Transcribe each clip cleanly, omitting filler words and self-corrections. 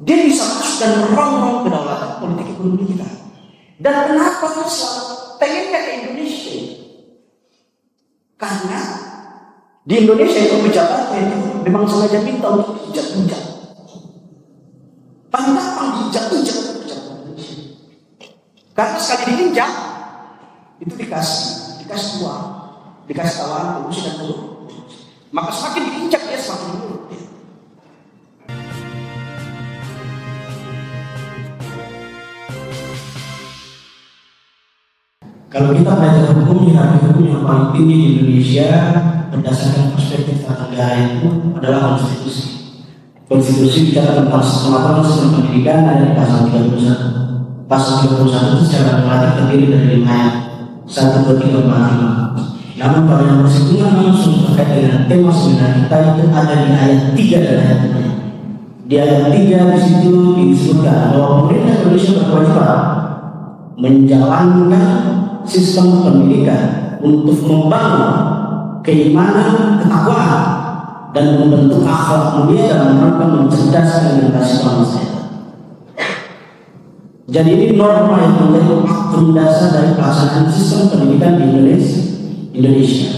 dia bisa masuk dan merongrong kedaulatan politik ekonomi kita. Dan kenapa dia selalu pengennya ke Indonesia? Karena di Indonesia itu pejabatnya itu memang sengaja minta untuk injak-injak. Paling gampang diinjak-injak pejabat Indonesia. Karena sekali diinjak itu dikasih uang, dikasih tawaran korupsi dan korupsi. Maka semakin diinjak dia semakin menurut. Kalau kita belajar hukum yang paling tinggi di Indonesia berdasarkan perspektif tata negara itu adalah konstitusi. Konstitusi bicara tentang pengaturan sistem pendidikan ada di pasal 31. Pasal 31 itu secara relatif terdiri dari 5 ayat 1, 2, 3, 4, 5. Namun pada yang bersinggungan langsung terkait dengan tema seminar kita itu ada di ayat 3 dan ayat 5. Di ayat 3 di situ disebutkan bahwa pemerintah Indonesia berkewajiban menjalankan sistem pendidikan untuk membangun keimanan, ketakwaan, dan membentuk akhlak mulia dalam rangka mencerdaskan generasi bangsa. Jadi ini norma yang menjadi faktor dasar dari pelaksanaan sistem pendidikan di Indonesia.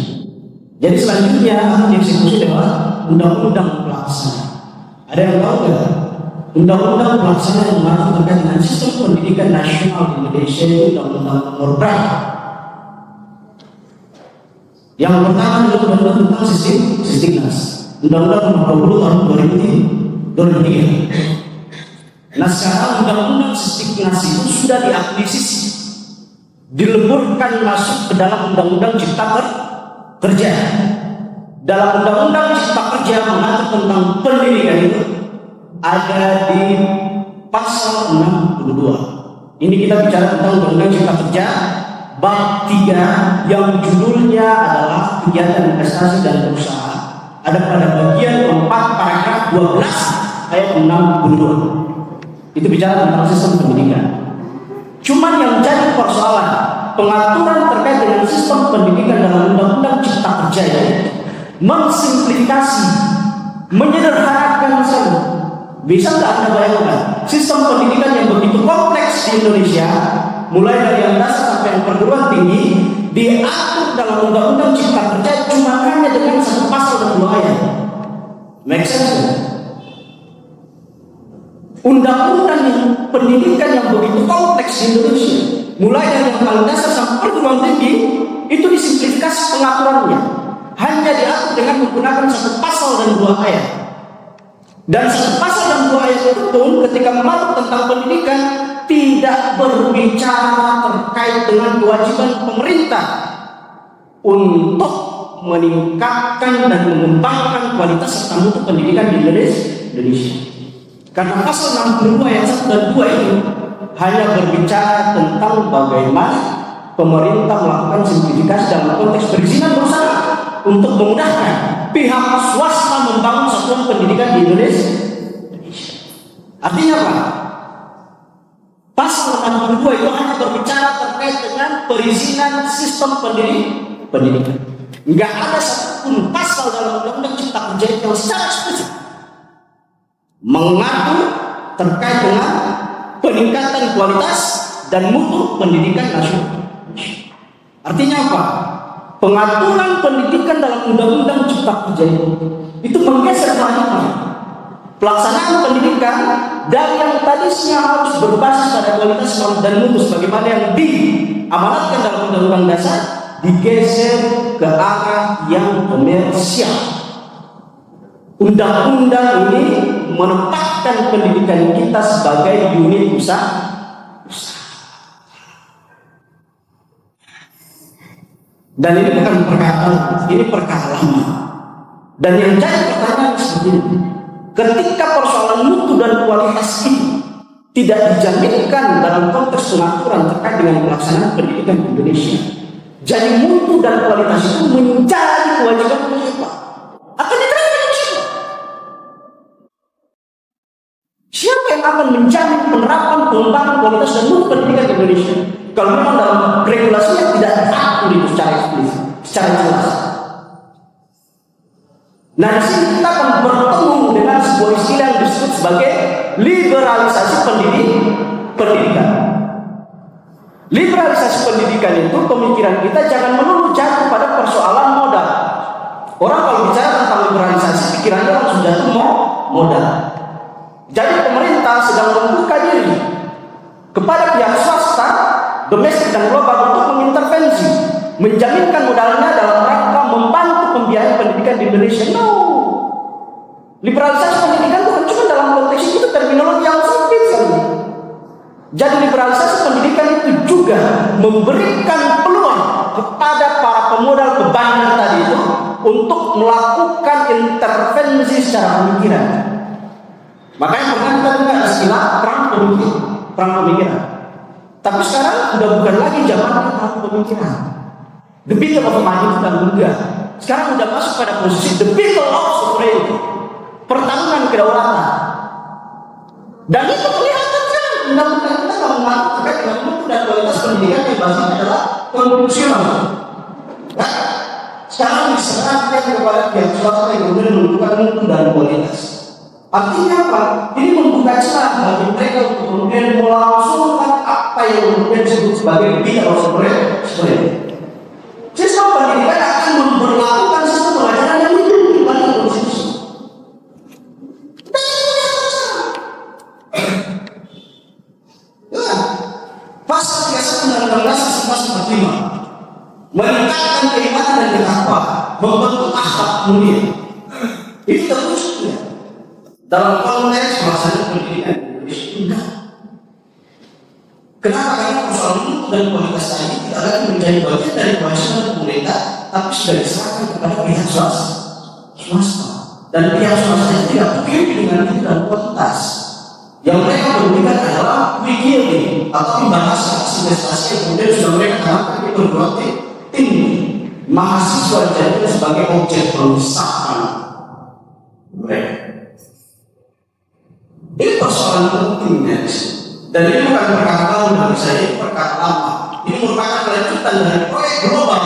Jadi selanjutnya akan dieksekusi lewat undang-undang pelaksana. Ada yang tahu nggak? Undang-undang pelaksana yang mengatur terkait dengan sistem pendidikan nasional di Indonesia itu undang-undang nomor berapa? Yang pertama adalah undang-undang tentang Sistiknas, undang-undang nomor 20 tahun 2003. Nah sekarang undang-undang Sistiknas itu sudah diakuisisi, dileburkan masuk ke dalam undang-undang Cipta Kerja. Dalam undang-undang Cipta Kerja mengatur tentang pendidikan itu ada di pasal 62. Ini kita bicara tentang undang-undang Cipta Kerja bab 3 yang judulnya adalah kegiatan investasi dan perusahaan. Ada pada bagian 4 paragraf 12 ayat 62. Itu bicara tentang sistem pendidikan. Cuman yang jadi persoalan pengaturan terkait dengan sistem pendidikan dalam undang-undang Cipta Kerja ini mensimplifikasi, menyederhanakan saja. Bisa nggak Anda bayangkan sistem pendidikan yang begitu kompleks di Indonesia, mulai dari yang dasar sampai yang perguruan tinggi, diatur dalam undang-undang Cipta Kerja cuma hanya dengan 1 pasal dan 2 ayat. Make sense? Undang-undang yang pendidikan yang begitu kompleks di Indonesia, mulai dari yang paling dasar sampai perguruan tinggi, itu disimplifikasi pengaturannya, hanya diatur dengan menggunakan 1 pasal dan 2 ayat. Dan 1 pasal dan 2 ayat itu pun ketika mengatur tentang pendidikan tidak berbicara terkait dengan kewajiban pemerintah untuk meningkatkan dan mengembangkan kualitas serta mutu pendidikan di Indonesia. Karena pasal 62 ayat 1 dan 2 itu hanya berbicara tentang bagaimana pemerintah melakukan simplifikasi dalam konteks perizinan berusaha untuk memudahkan pihak swasta membangun satuan pendidikan di Indonesia. Artinya apa? Pasal 62 itu hanya berbicara terkait dengan perizinan sistem pendidikan. Enggak ada satupun pasal dalam undang-undang Cipta Kerja yang secara spesifik mengatur terkait dengan peningkatan kualitas dan mutu pendidikan nasional. Artinya apa? Pengaturan pendidikan dalam undang-undang Cipta Kerja itu menggeser paradigma. Pelaksanaan pendidikan dari yang tadinya harus berbasis pada kualitas dan mutu sebagaimana yang diamanatkan dalam undang-undang dasar digeser ke arah yang komersial. Undang-undang ini menempatkan pendidikan kita sebagai unit usaha. Dan ini bukan perkara lama. Dan yang jadi pertanyaan seperti ini, ketika persoalan mutu dan kualitas ini tidak dijaminkan dalam konteks pengaturan terkait dengan pelaksanaan pendidikan di Indonesia, jadi mutu dan kualitas itu menjadi kewajiban pemerintah. Akan diterapkan oleh siapa? Siapa yang akan menjamin penerapan pengembangan kualitas dan mutu pendidikan di Indonesia? Kalau memang dalam regulasinya tidak diatur itu secara eksplisit, secara jelas. Nah di sini kita akan bertemu dengan sebuah istilah istilah yang disebut sebagai liberalisasi pendidikan. Liberalisasi pendidikan itu pemikiran kita jangan melulu jatuh pada persoalan modal. Orang kalau bicara tentang liberalisasi pikirannya langsung jatuh modal. Jadi pemerintah sedang membuka diri kepada pihak swasta, domestik dan global untuk mengintervensi, menjaminkan modalnya dalam rangka membantu pembiayaan pendidikan di Indonesia. No. Liberalisasi pendidikan bukan cuma dalam konteks itu terminologi yang sempit sekali. Jadi liberalisasi pendidikan itu juga memberikan peluang kepada para pemodal pembangun tadi itu untuk melakukan intervensi secara pemikiran. Makanya pernah kita dengar istilah perang pemikiran. Tapi sekarang sudah bukan lagi zaman perang pemikiran. The battle of mind dan juga. Sekarang sudah masuk pada posisi the battle of sovereignty. Pertarungan kedaulatan. Dan itu kelihatan kan undang-undang kita kalau mengatur terkait dengan mutu dan kualitas pendidikan yang basisnya adalah konstitusional. Ya? Sekarang diserahkan kepada pihak swasta yang kemudian menentukan mutu dan kualitas. Artinya apa? Ini membuka celah bagi mereka untuk kemudian melangsungkan apa yang kemudian disebut sebagai battle of sovereignty. Sistem pendidikan akan memperlakukan sistem pengajaran yang hidup di balik konstitusi. Pasal 31 Undang-Undang Dasar 1945 meningkatkan keimanan dan ketakwaan, membentuk akhlak mulia. Itu terwujudnya dalam konteks pelaksanaan pendidikan Indonesia. Enggak. Kenapa? Karena persoalan mutu dan kualitas tadi tidak lagi menjadi bagian dari kewajiban pemerintah, tapi sudah diserahkan kepada pihak swasta. Dan pihak swasta itu tidak peduli dengan itu dan kualitas. Yang mereka pedulikan adalah quick yielding atau bahasa investasi yang kemudian sudah mereka harapkan di perguruan tinggi. Mahasiswa jadi sebagai objek perusahaan mereka. Ini persoalan pentingnya. Dan ini bukan perkara baru bagi saya, ini perkara lama. Ini merupakan kelanjutan dari proyek global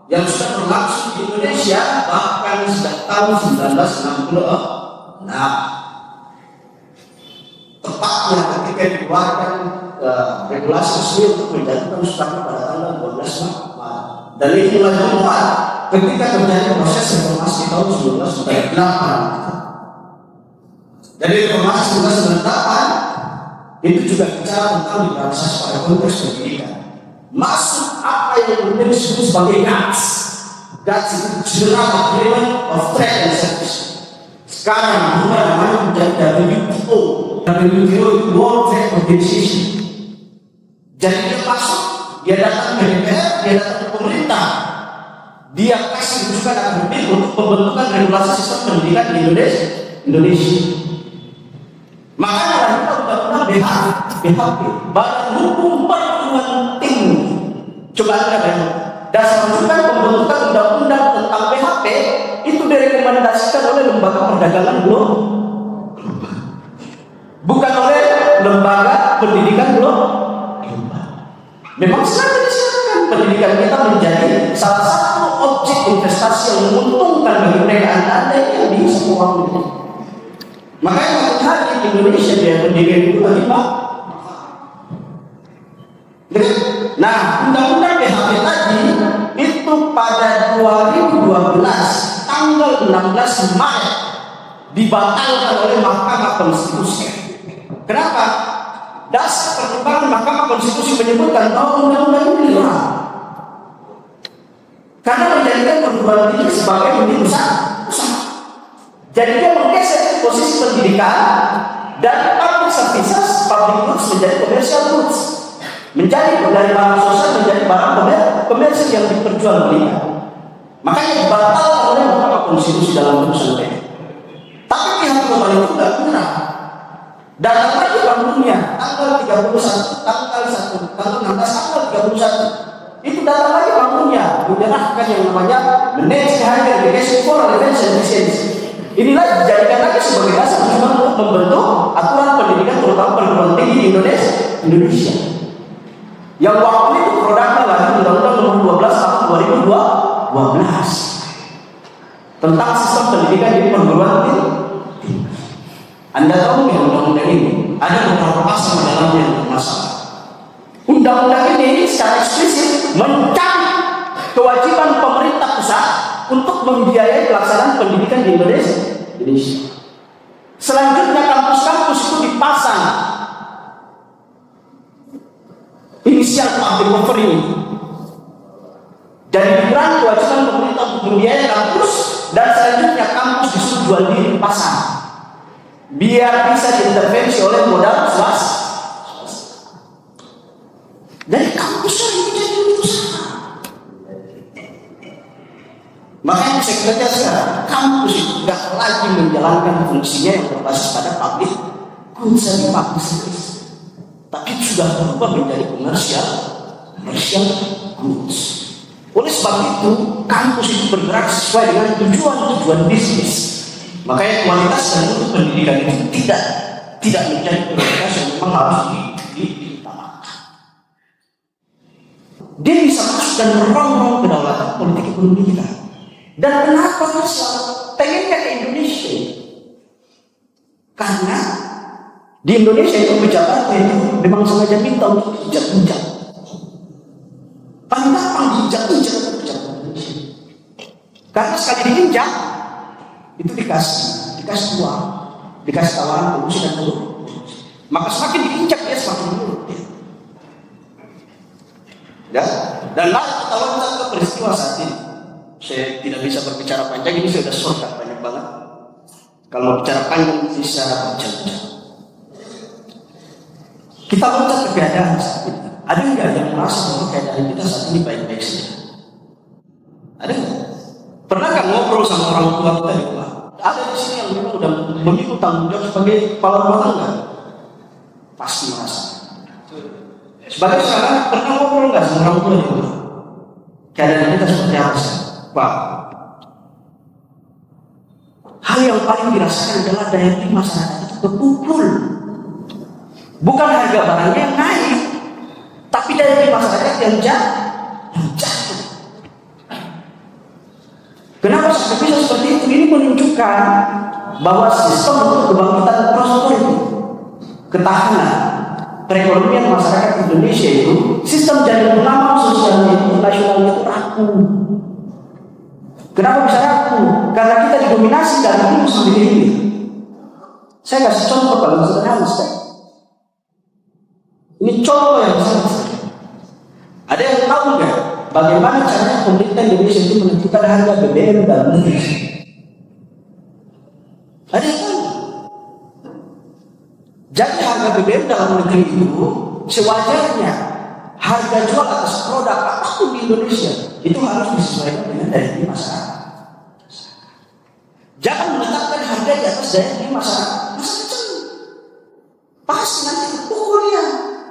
yang sudah berlangsung di Indonesia bahkan sejak tahun 1966. Tepatnya ketika dikeluarkan regulasi resmi untuk menjatuhkan Soekarno pada tanggal 12 Maret. Dan ini mulai menguat ketika terjadi proses reformasi tahun 1998. Jadi reformasi 1998 itu juga bicara tentang liberalisasi pada konteks pendidikan. Masuk apa yang kemudian disebut sebagai GATS. GATS itu General Agreement of Trade and Service. Sekarang berubah namanya menjadi WTO. WTO itu World Trade Organization. Jadi dia masuk, dia datang ke DPR, dia datang ke pemerintah. Dia kasih rujukan akademik untuk pembentukan regulasi sistem pendidikan di Indonesia. Makanya kita undang-undang BHP, Badan Hukum Perguruan Tinggi. Coba Anda bayangkan, dasar rujukan pembentukan undang-undang tentang BHP itu direkomendasikan oleh Lembaga Perdagangan Global, bukan oleh Lembaga Pendidikan Global. Memang sengaja disiapkan pendidikan kita menjadi salah satu objek investasi yang menguntungkan bagi mereka anda yang di semua ini. Makanya hari di Indonesia dia pendidikan itu lagi pak. Nah, undang-undang BHP tadi itu pada 2012 tanggal 16 Maret dibatalkan oleh Mahkamah Konstitusi. Kenapa? Dasar pertimbangan Mahkamah Konstitusi menyebutkan bahwa undang-undang ini hilang karena menjadikan perguruan tinggi sebagai unit usaha. Jadi dia menggeser posisi pendidikan dan public services, public goods menjadi commercial goods, menjadi dari barang sosial menjadi barang komersil yang diperjualbelikan. Makanya dibatalkan oleh Mahkamah Konstitusi dalam putusan mereka. Tapi pihak global itu tidak benar. Datang lagi bangunnya tanggal 31, tanggal 1, tanggal 16, tanggal 31. Itu datang lagi bangunnya, menyerahkan yang namanya Managed Higher Education for Relevance and Efficiency. Inilah dijadikan lagi sebagai dasar untuk membentuk aturan pendidikan terutama perguruan tinggi di Indonesia. Yang waktu itu produknya lagi Undang-Undang Nomor 12 Tahun 2012 tentang sistem pendidikan di perguruan tinggi. Anda tahu ya undang-undang ini ada beberapa pasal di dalamnya yang bermasalah. Undang-undang ini secara eksplisit mencabut kewajiban pemerintah pusat untuk membiayai pelaksanaan pendidikan di Indonesia. Selanjutnya kampus-kampus itu dipasang inisial public offering. Jadi dikurangi kewajiban pemerintah untuk membiayai kampus, dan selanjutnya kampus disuruh jual diri pasang biar bisa diintervensi oleh modal swasta. Dari kampus ini jadi usaha. Makanya saya kira sekarang kampus itu tidak lagi menjalankan fungsinya yang berbasis pada public goods and public service, tapi sudah berubah menjadi commercial goods. Oleh sebab itu kampus itu bergerak sesuai dengan tujuan bisnis. Makanya kualitas dan mutu pendidikan itu tidak menjadi prioritas yang memang harus diutamakan. Dia bisa masuk dan merongrong kedaulatan politik ekonomi kita. Dan kenapa dia selalu pengennya ke Indonesia? Karena di Indonesia itu pejabat itu memang sengaja minta untuk injak-injak. Paling gampang diinjak-injak pejabat Indonesia. Karena sekali diinjak itu dikasih uang, dikasih tawaran korupsi dan korupsi. Maka semakin diinjak dia semakin menurut. Ya, dan lalu kita loncat ke peristiwa saat ini. Saya tidak bisa berbicara panjang, ini sudah shortcut banyak banget. Kalau bicara panjang bisa berjam-jam. Kita loncat ke keadaan saat ini. Ada nggak yang merasa bahwa keadaan kita saat ini baik-baik saja? Ada nggak? Pernah nggak ngobrol sama orang tua kita di rumah? Ada di sini yang memang udah memiliki tanggung jawab sebagai kepala rumah tangga? Pasti merasa. Sebagai sekarang pernah ngobrol nggak sama orang tua di rumah? Keadaan kita seperti apa sih? Pak, hal yang paling dirasakan adalah daya beli masyarakat itu kepukul. Bukan harga barangnya yang naik, tapi daya beli masyarakat yang jatuh. Kenapa bisa seperti itu? Ini menunjukkan bahwa sistem untuk kebangkitan prosperity, ketahanan perekonomian masyarakat Indonesia itu, sistem jaring pengaman sosial itu nasional itu rapuh. Kenapa bisa rapuh? Karena kita didominasi dari hulu sampai ke hilir. Saya kasih contoh paling sederhana, ini contoh yang besar. Ada yang tahu nggak bagaimana caranya pemerintah Indonesia itu menentukan harga BBM dalam negeri? Ada yang tahu? Jadi harga BBM dalam negeri itu sewajarnya harga jual atas produk apapun di Indonesia itu harus disesuaikan dengan daya beli masyarakat. Jangan menetapkan harga di atas daya beli masyarakat. Pasti nanti terpukul dia,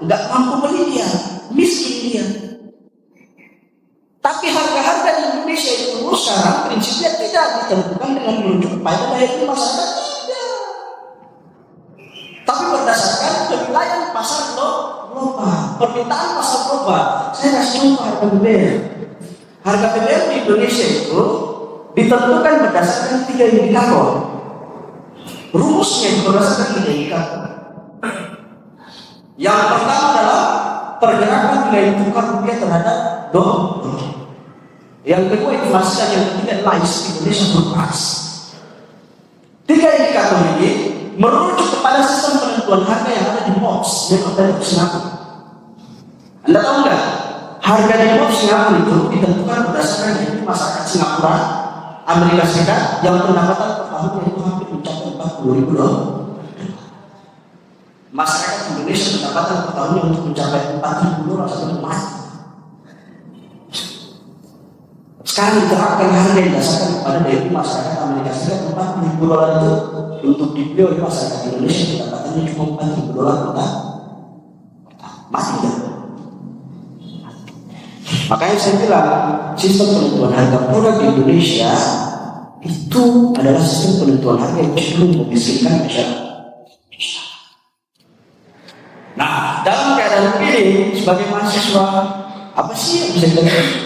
nggak mampu beli dia, miskin dia. Tapi harga-harga di Indonesia itu sekarang prinsipnya tidak ditentukan dengan merujuk kepada daya beli masyarakat, tidak. Tapi berdasarkan penilaian pasar global, permintaan pasar global. Saya kasih contoh harga BBM. Harga BBM di Indonesia itu ditentukan berdasarkan 3 indikator. Rumusnya berdasarkan 3 indikator. Yang pertama adalah pergerakan nilai tukar rupiah terhadap dolar. Yang kedua inflasi, dan yang ketiga lais Indonesia berkeras. 3 indikator ini merujuk kepada sistem penentuan harga yang ada di MOPS dan ada di Singapura. Anda tahu nggak? Harga di MOPS Singapura itu ditentukan berdasarkan dari masyarakat Singapura, Amerika Serikat yang pendapatan per tahunnya itu hampir mencapai $40.000. Masyarakat Indonesia pendapatan per tahunnya untuk mencapai $4.000 sampai mati. Sekarang diterapkan harga yang didasarkan kepada daya beli masyarakat Amerika Serikat $40.000 itu untuk dibeli oleh masyarakat Indonesia pendapatannya cuma $4.000 per tahun. Mati nggak? Makanya saya bilang sistem penentuan harga produk di Indonesia itu adalah sistem penentuan harga yang cenderung memiskinkan masyarakat. Nah, dalam keadaan ini sebagai mahasiswa apa sih yang bisa kita lakukan?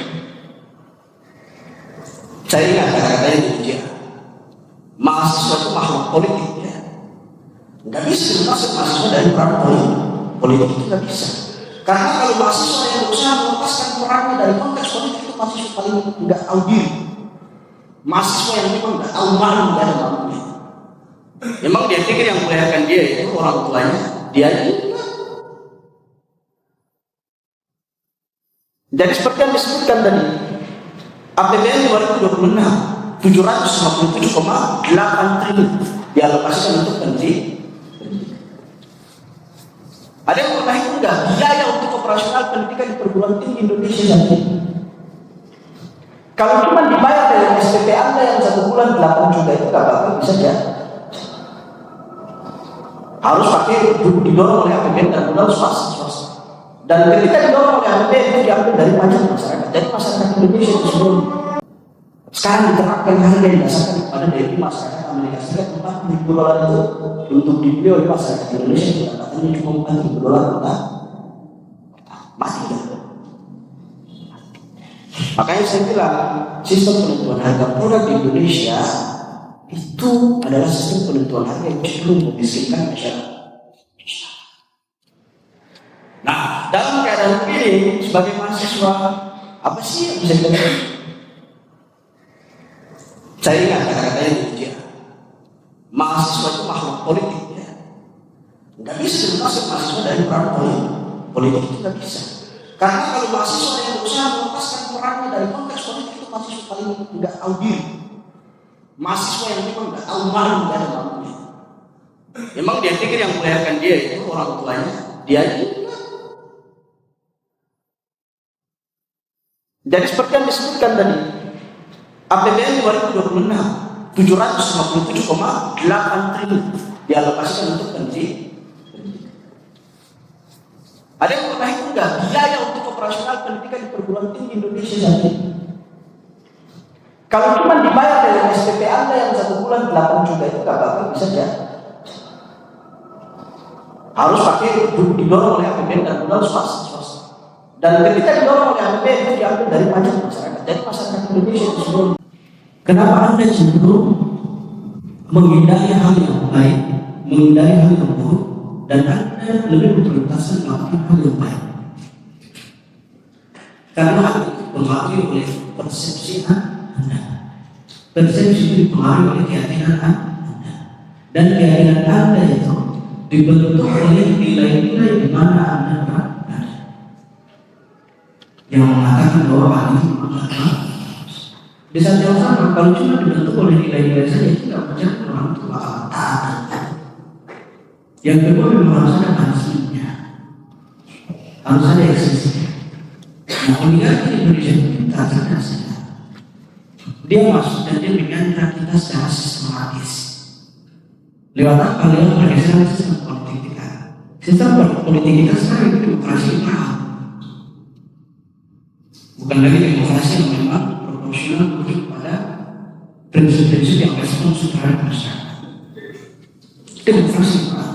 Saya ingat kata-kata yang ujian. Mahasiswa itu makhluk politik ya. bisa masuk mahasiswa dari peran politik itu nggak bisa. Karena kalau mahasiswa yang berusaha melepaskan perannya dari konteks politik itu mahasiswa paling nggak tahu diri. Mahasiswa yang memang nggak tahu malu nggak ada malunya. Memang dia pikir yang melahirkan dia itu orang tuanya, dia ini. Jadi seperti yang disebutkan tadi, APBN 2026 757,8 triliun dialokasikan untuk pendidikan. Ada yang pernah itu enggak? Biaya untuk operasional pendidikan di perguruan tinggi Indonesia saat ini. Kalau cuma dibayar dari SPP Anda yang 1 bulan 8 juta itu nggak bakal bisa ya. Harus pakai didorong oleh APBN dan modal swasta. Dan ketika didorong oleh APBN itu diambil dari pajak masyarakat. Jadi masyarakat Indonesia itu sebelum sekarang diterapkan harga yang didasarkan kepada dari masyarakat Amerika Serikat $40 itu untuk dibeli oleh masyarakat Indonesia itu katanya cuma $40 mati kan? Makanya saya bilang sistem penentuan harga produk di Indonesia itu adalah sistem penentuan harga yang belum memiskinkan masyarakat. Nah, dalam keadaan ini sebagai mahasiswa apa sih yang bisa kita lakukan? Saya ingat kata-katanya di ujian. Mahasiswa itu makhluk politik ya. Nggak bisa masuk mahasiswa dari peran politik itu nggak bisa. Karena kalau mahasiswa yang berusaha melepaskan perannya dari konteks politik itu mahasiswa paling nggak tahu diri. Mahasiswa yang memang nggak tahu malu nggak ada malunya. Memang dia pikir yang melahirkan dia itu orang tuanya, dia ini. Jadi seperti yang disebutkan tadi, APBN 2026 757,8 triliun dialokasikan untuk pendidikan. Ada yang pernah itu enggak? Biaya untuk operasional pendidikan di perguruan tinggi Indonesia saat ini. Kalau cuma dibayar dari SPP Anda yang 1 bulan 8 juta itu nggak bakal bisa ya. Harus pakai didorong oleh APBN dan modal swasta. Dan ketika didorong oleh APBN itu diambil dari pajak masyarakat. Jadi masyarakat Indonesia itu sebelum. Kenapa Anda cenderung menghindari hal yang baik, menghindari hal yang buruk, dan Anda lebih berprioritaskan melakukan hal yang baik? Karena Anda dipengaruhi oleh persepsi Anda. Persepsi itu dipengaruhi oleh keyakinan Anda. Dan keyakinan Anda itu dibentuk oleh nilai-nilai di mana Anda berada. Yang mengatakan bahwa hal itu adalah di saat yang sama, kalau cuma dibentuk oleh nilai-nilai saja itu tidak percaya orang itu bakal taat. Yang kedua memang harus ada pansnya, harus ada eksistensi. Nah, oligarki di Indonesia itu tak cerdas. Dia masuk dan dia menyandra kita secara sistematis. Lewat apa? Lewat pergeseran sistem politik kita. Sistem politik kita sekarang itu demokrasi liberal. Bukan lagi demokrasi yang memang proporsional kepada prinsip-prinsip yang responsif terhadap masyarakat. Demokrasi liberal.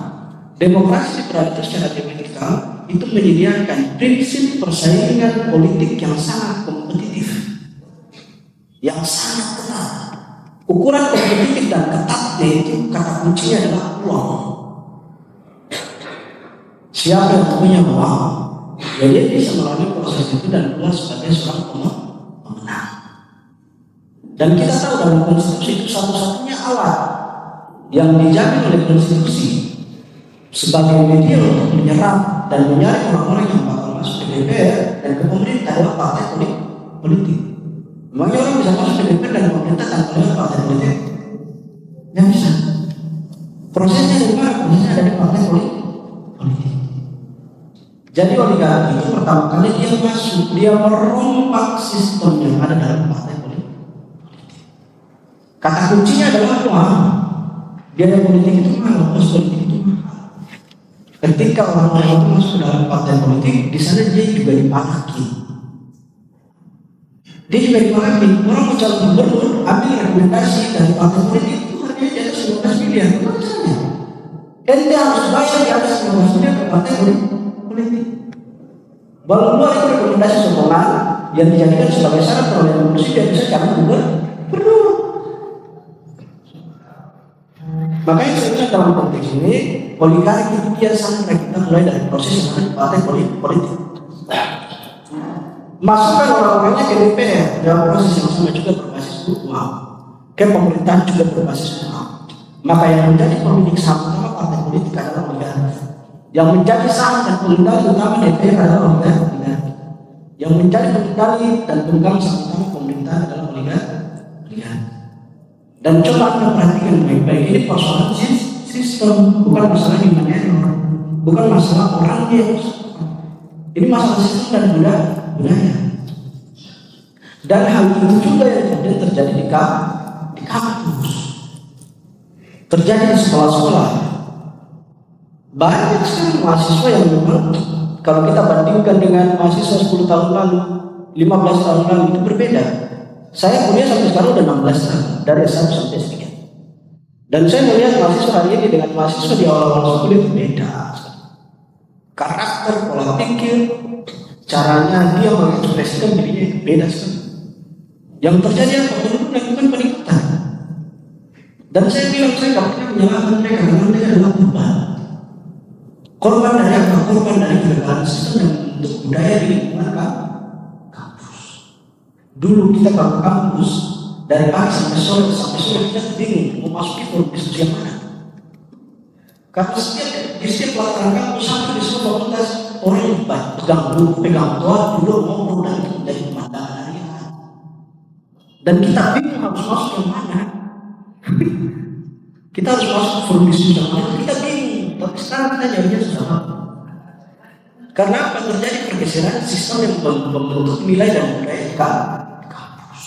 Demokrasi liberal itu secara teoretikal itu menyediakan prinsip persaingan politik yang sangat kompetitif, yang sangat ketat. Ukuran kompetitif dan ketatnya itu kata kuncinya adalah uang. Siapa yang punya uang, ya dia bisa melalui proses itu dan keluar sebagai seorang pemenang. Dan kita tahu dalam konstitusi itu satu-satunya alat yang dijamin oleh konstitusi sebagai media untuk menyerap dan menyaring orang-orang yang bakal masuk ke DPR dan ke pemerintah adalah partai politik. Memangnya orang bisa masuk ke DPR dan pemerintah tanpa lewat partai politik? Yang bisa. Prosesnya dari mana? Prosesnya ada di partai politik. Jadi oligarki itu pertama kali dia masuk, dia merompak sistem yang ada dalam partai politik. Kata kuncinya adalah uang. Biaya politik itu mahal, kos politik itu mahal. Ketika orang-orang itu masuk ke dalam partai politik, di sana dia juga dipalaki. Dia juga dipalaki. Orang mau calon gubernur, ambil rekomendasi dari partai politik itu harganya di atas 15 miliar. Bagaimana? Dan dia harus bayar di atas 15 miliar ke partai politik. Baru keluar itu rekomendasi sokongan yang dijadikan sebagai syarat perolehan kursi dia bisa calon gubernur. Makanya saya bilang dalam konteks ini oligarki itu biasa kita mulai dari proses yang ada di partai politik. Masukkan orang-orangnya ke DPR dalam proses yang sama juga berbasis uang. Ke pemerintahan juga berbasis uang. Maka yang menjadi pemilik saham utama partai politik adalah oligarki. Yang menjadi saham dan pengendali utama DPR adalah oligarki. Yang menjadi pengendali dan pemegang saham utama pemerintahan adalah oligarki. Dan coba Anda perhatikan baik-baik, ini persoalan sistem, bukan masalah human error, bukan masalah orangnya. Ini masalah sistem dan budaya. Dan hal itu juga yang kemudian terjadi di kampus, terjadi di sekolah-sekolah. Banyak sekali mahasiswa yang memang kalau kita bandingkan dengan mahasiswa 10 tahun lalu, 15 tahun lalu itu berbeda. Saya kuliah sampai sekarang udah 16 tahun, dari S1 sampai S3. Dan saya melihat mahasiswa hari ini dengan mahasiswa di awal-awal kuliah berbeda. Karakter, pola pikir, caranya dia mengekspresikan dirinya itu beda sekali. Yang terjadi apa? Perlu melakukan peningkatan. Dan saya bilang saya nggak pernah menyalahkan mereka karena mereka adalah korban. Korban dari apa? Korban dari kegagalan sistem dan bentuk budaya di lingkungan kampus. Dulu kita kalau kampus dari pagi sampai sore kita bingung mau masuki forum diskusi yang mana. Karena di setiap pelataran kampus sampai di semua fakultas orang yang pegang buku, pegang toa dulu ngobrol dan itu menjadi pemandangan harian. Dan kita bingung harus masuk yang mana. Kita harus masuk forum diskusi yang mana, kita bingung. Tapi sekarang kita jadinya sudah. Karena apa? Terjadi pergeseran sistem yang membentuk nilai dan budaya kampus.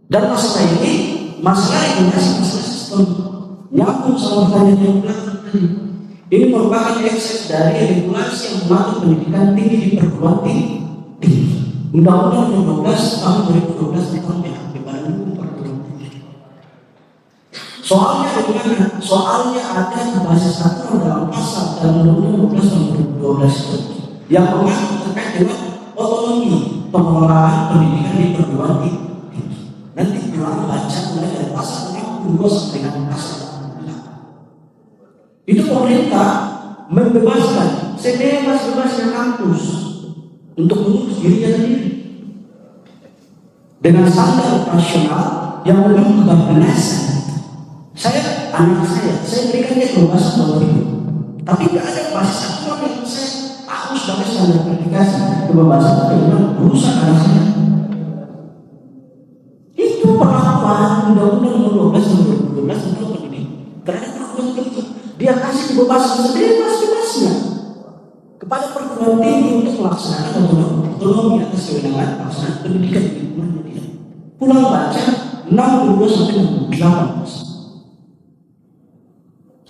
Dan masalah ini, masalah edukasi, masalah sistem nyambung sama pertanyaan yang belakang tadi. Ini merupakan ekses dari regulasi yang mengatur pendidikan tinggi di perguruan tinggi. Undang-Undang Nomor 12 Tahun 2012 tentang PHP Badan Hukum Perguruan Tinggi. Soalnya bagaimana? Soalnya ada basis aturan dalam pasal dalam Undang-Undang 12 Tahun 2012 itu yang mengatur terkait dengan otonomi pengelolaan pendidikan di perguruan tinggi. Nanti kita baca mulai dari pasal 62 sampai dengan pasal 68. Itu pemerintah membebaskan sebebas-bebasnya kampus untuk mengurus dirinya sendiri dengan standar operasional yang memang kebablasan. Anak saya berikan dia kebebasan dalam hidup, tapi tidak ada basis aturan yang saya tahu sebagai standar aplikasi kebebasan bagaimana berusaha anak saya. Itu perlakuan Undang-Undang Nomor 12 Tahun 2012 tentang pendidikan terhadap perlakuan itu. Dia kasih kebebasan sebebas-bebasnya kepada perguruan tinggi untuk melaksanakan otonomi atas kewenangan pelaksanaan pendidikan di lingkungannya dia. Pulang baca 62 sampai 68.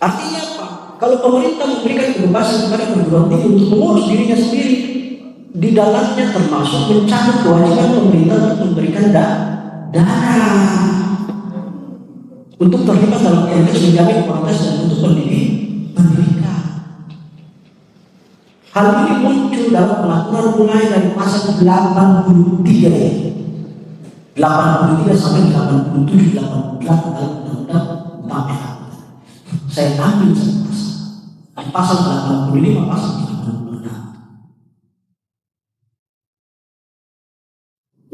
Artinya apa? Kalau pemerintah memberikan kebebasan kepada perguruan tinggi untuk mengurus dirinya sendiri, di dalamnya termasuk mencabut kewajiban pemerintah untuk memberikan dana untuk terlibat dalam proses menjamin kualitas dan untuk pendidikan. Hal ini muncul dalam peraturan mulai dari pasal 83 sampai 87, 88 dalam Undang-Undang TAPH. Saya ambil satu pasal 85, pasal 86.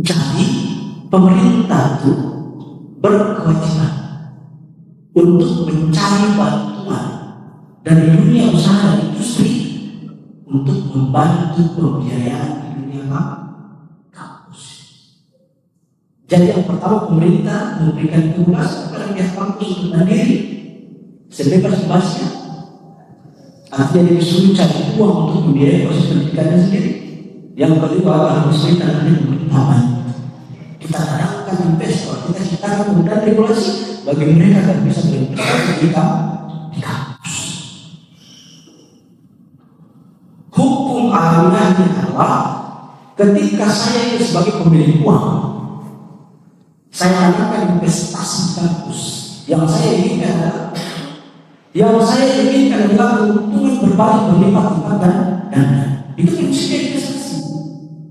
Jadi pemerintah itu berkewajiban untuk mencari bantuan dari dunia usaha dan industri untuk membantu pembiayaan di dunia kampus. Jadi yang pertama pemerintah memberikan kebebasan kepada pihak kampus untuk mandiri sebebas-bebasnya. Artinya dia disuruh cari uang untuk membiayai proses pendidikannya sendiri. Yang kedua harus kita ada pemerintahan. Kita harapkan investor, kita ciptakan kemudahan regulasi bagi mereka agar bisa berinvestasi di kampus. Hukum alamiahnya adalah ketika saya sebagai pemilik uang, saya adakan investasi di kampus. Yang saya inginkan adalah keuntungan berbalik berlipat-lipat dan itu prinsipnya investasi.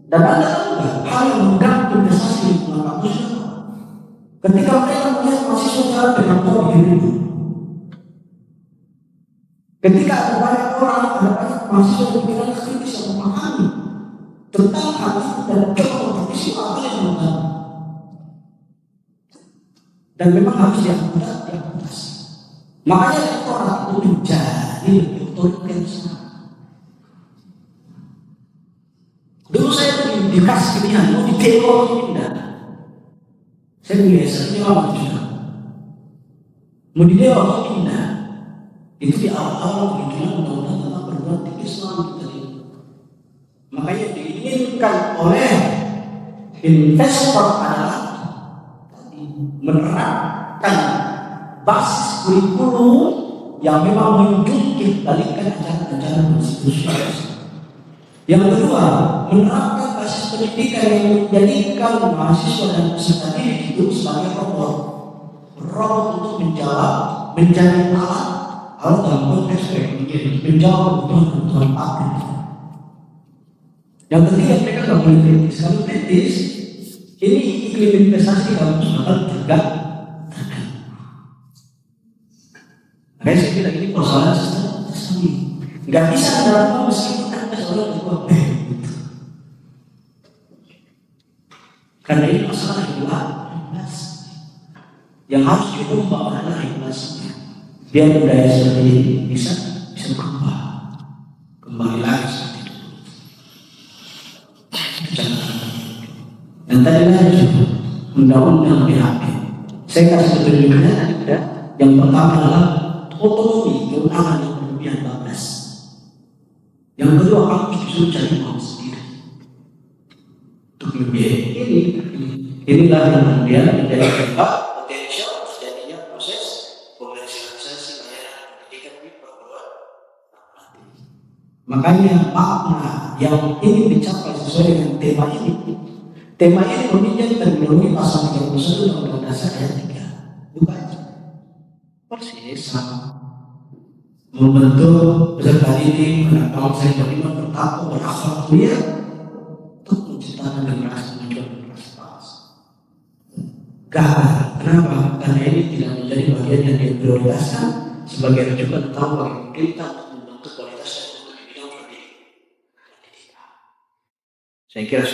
Dan Anda tahu nggak hal yang mengganggu investasi di lingkungan kampus itu? Ketika mereka melihat mahasiswa jalan dengan uang di Ketika ada banyak orang, ada banyak mahasiswa yang pikiran kritis yang memahami tentang hal itu dan coba memprediksi apa yang mengatakan. Dan memang harus diakomodasi. Makanya orang itu menjadi lebih otoriter. Dulu saya dikasih pilihan, mau di demo atau tidak. Saya biasa, ini lama juga. Mau di demo atau tidak. Itu di awal-awal kemunculan undang-undang tentang perguruan tinggi Islam tadi. Makanya diinginkan oleh investor adalah tadi menerapkan basis kurikulum yang memang menjunjung balikkan ajaran-ajaran konstitusi. Yang kedua, menerapkan basis pendidikan yang menjadikan mahasiswa dan peserta didik itu sebagai robot untuk menjawab, menjadi alat dalam konteks menjawab kebutuhan publik. Yang ketiga, mereka tidak boleh kritis. Kalau kritis, ini iklim investasi kamu bakal tegak. Makanya saya bilang ini persoalan sistem. Nggak bisa dalam meskipun ada seorang ketua BEM. Karena ini masalah regulasi. Yang harus diubah adalah regulasinya. Biar budaya seperti ini bisa berubah. Kembali lagi seperti itu. Dan tadi lagi undang-undang PHP. Saya kasih petunjuknya ada. Yang pertama adalah otonomi kewenangan yang berlebihan bablas. Yang kedua kamu disuruh cari uang sendiri untuk lebih inilah yang kemudian menjadi sebab potensial terjadinya proses komersialisasi layanan pendidikan di perguruan tinggi. Makanya makna yang ini dicapai sesuai dengan tema ini. Tema ini meminjam terminologi pasal 31 Undang-Undang Dasar ayat 3. Bukan persis sama. Membentuk peserta didik pada bangsa yang beriman, bertakwa, berakhlak mulia untuk menciptakan generasi bangsa. Kenapa? Karena ini tidak menjadi bagian yang diprioritaskan sebagai rujukan utama bagi kita untuk membentuk kualitas dan untuk bidang pendidikan. Saya kira